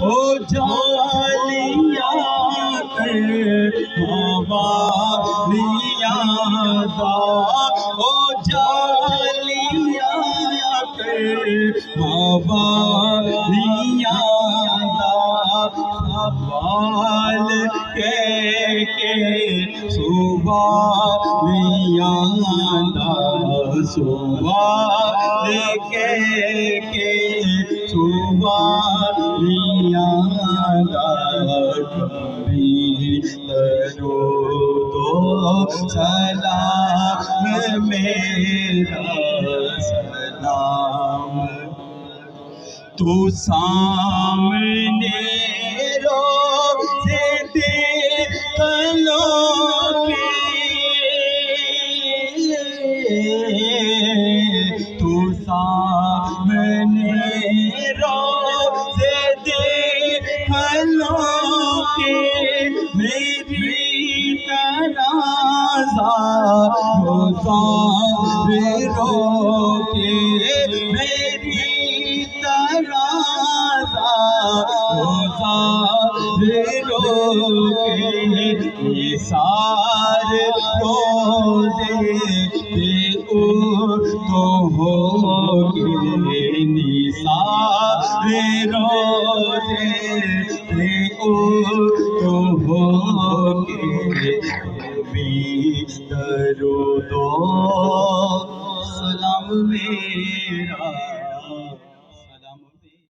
ہو جالیا کر حوالیاں دا ہو جالیا کر حوالیاں دا حوال کے سوالیاں دا سوال کے سوالیاں دا کبھی درود و سلام میرا سلام تو سامنے روزے دیکھ لو تو سامنے روزے دیکھ لو کہ میری تنازع مسافروں کے میری تنازع مسافروں کے نثار روزے تو ہوگے نثار روزے تو ہوگے بھی درود و سلام میرا